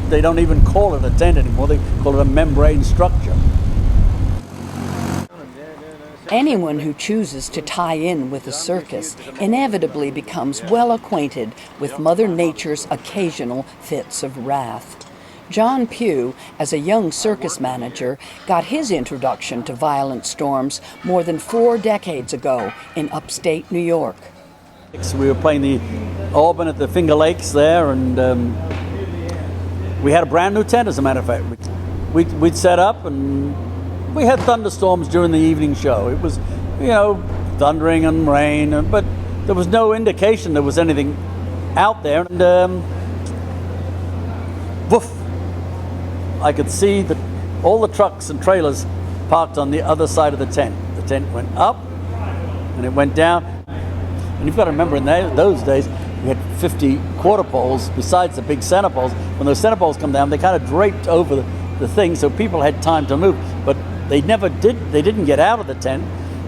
They don't even call it a tent anymore, they call it a membrane structure. Anyone who chooses to tie in with the circus inevitably becomes well acquainted with Mother Nature's occasional fits of wrath. John Pugh, as a young circus manager, got his introduction to violent storms more than 4 decades ago in upstate New York. We were playing the Auburn at the Finger Lakes there, and we had a brand new tent, as a matter of fact. We'd set up, and we had thunderstorms during the evening show. It was, thundering and rain, but there was no indication there was anything out there. And woof! I could see all the trucks and trailers parked on the other side of the tent. The tent went up, and it went down. And you've got to remember, in those days, we had 50 quarter poles besides the big center poles. When those center poles come down, they kind of draped over the thing, so people had time to move. But they never did. They didn't get out of the tent.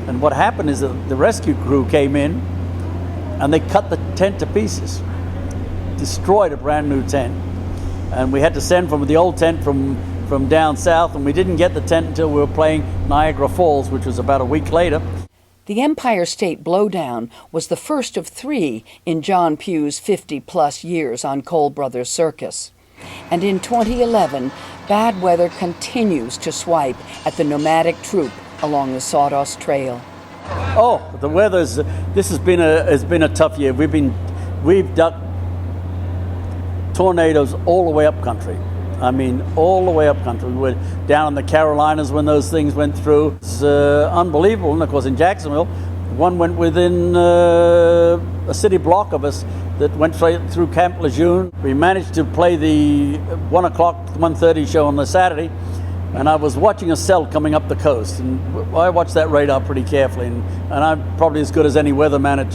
And what happened is that the rescue crew came in, and they cut the tent to pieces, destroyed a brand new tent. And we had to send from the old tent from down south, and we didn't get the tent until we were playing Niagara Falls, which was about a week later. The Empire State Blowdown was the first of 3 in John Pugh's 50-plus years on Cole Brothers Circus. And in 2011, bad weather continues to swipe at the nomadic troupe along the Sawdust Trail. Oh, the weather's, this has been a tough year. We've ducked tornadoes all the way up country. I mean, all the way up country. We were down in the Carolinas when those things went through. It's unbelievable. And of course, in Jacksonville, one went within a city block of us that went straight through Camp Lejeune. We managed to play the 1 o'clock, 1:30 show on the Saturday, and I was watching a cell coming up the coast. And I watched that radar pretty carefully, and I'm probably as good as any weatherman at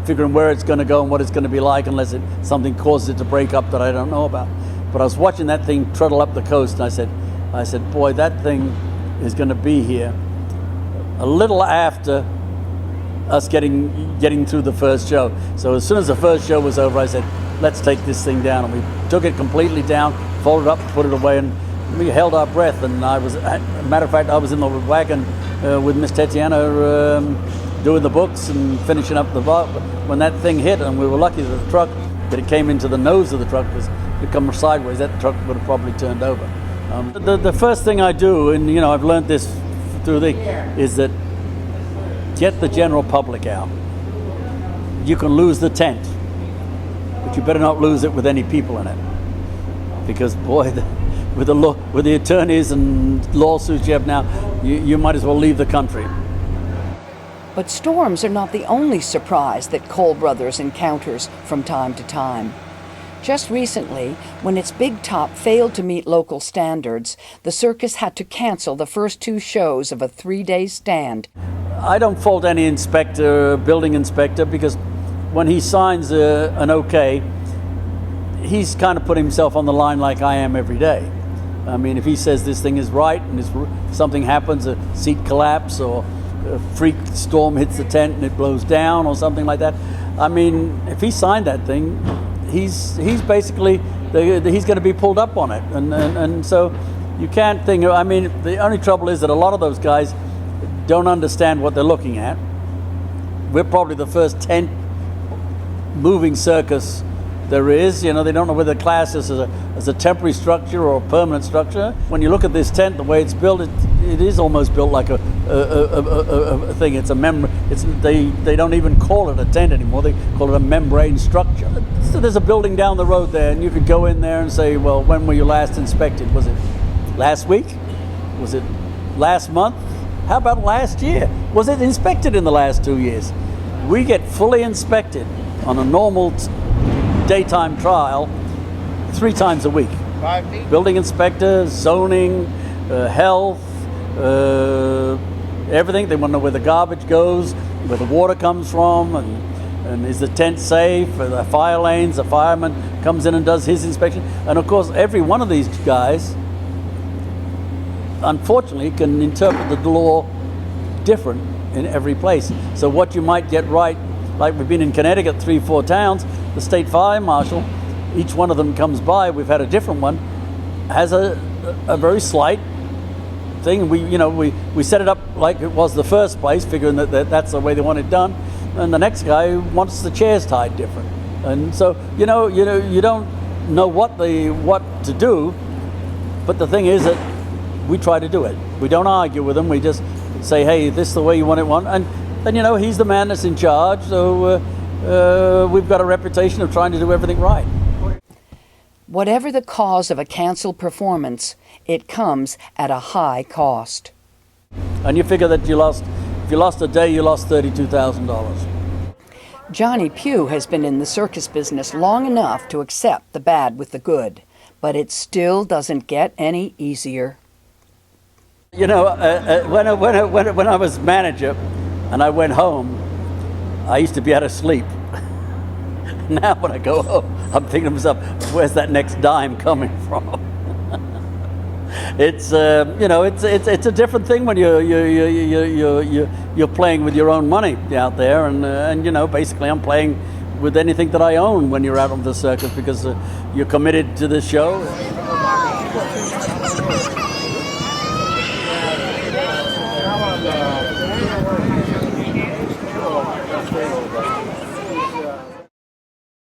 figuring where it's going to go and what it's going to be like, unless something causes it to break up that I don't know about. But I was watching that thing trundle up the coast, and I said, boy, that thing is going to be here a little after us getting through the first show. So as soon as the first show was over, I said, let's take this thing down. And we took it completely down, folded it up, put it away, and we held our breath. And as a matter of fact, I was in the wagon with Miss Tatiana doing the books and finishing up the vault when that thing hit. And we were lucky that it came into the nose of the truck, because if it come sideways, that truck would have probably turned over. The first thing I do, and I've learned this is that get the general public out. You can lose the tent, but you better not lose it with any people in it, because boy, with the attorneys and lawsuits you have now, you might as well leave the country. But storms are not the only surprise that Cole Brothers encounters from time to time. Just recently, when its big top failed to meet local standards, the circus had to cancel the first 2 shows of a 3-day stand. I don't fault any building inspector, because when he signs an okay, he's kind of put himself on the line like I am every day. I mean, if he says this thing is right and something happens, a seat collapse or a freak storm hits the tent and it blows down or something like that, I mean, if he signed that thing, he's basically, he's going to be pulled up on it. And so you can't think, I mean, the only trouble is that a lot of those guys don't understand what they're looking at. We're probably the first tent moving circus there is. They don't know whether the class is as a temporary structure or a permanent structure. When you look at this tent, the way it's built, it is almost built like a thing. It's a they don't even call it a tent anymore. They call it a membrane structure. So there's a building down the road there, and you could go in there and say, well, when were you last inspected? Was it last week? Was it last month? How about last year? Was it inspected in the last 2 years? We get fully inspected on a normal daytime trial 3 times a week. 5 feet? Building inspector, zoning, health, everything. They want to know where the garbage goes, where the water comes from, and is the tent safe, are the fire lanes, the fireman comes in and does his inspection. And of course, every one of these guys, unfortunately, can interpret the law different in every place. So what you might get right, like we've been in Connecticut, 3-4 towns, the state fire marshal each one of them comes by, we've had a different one, has a very slight thing. We set it up like it was the first place, figuring that's the way they want it done, and the next guy wants the chairs tied different. And so you don't know what to do, but the thing is that we try to do it. We don't argue with them. We just say, hey, this is the way you want it, and he's the man that's in charge. So we've got a reputation of trying to do everything right. Whatever the cause of a canceled performance, it comes at a high cost. And you figure that if you lost a day, you lost $32,000. Johnny Pugh has been in the circus business long enough to accept the bad with the good, but it still doesn't get any easier. When I was manager and I went home, I used to be out of sleep. Now when I go home, I'm thinking to myself, where's that next dime coming from? It's a different thing when you're playing with your own money out there, and basically I'm playing with anything that I own when you're out on the circus, because you're committed to the show.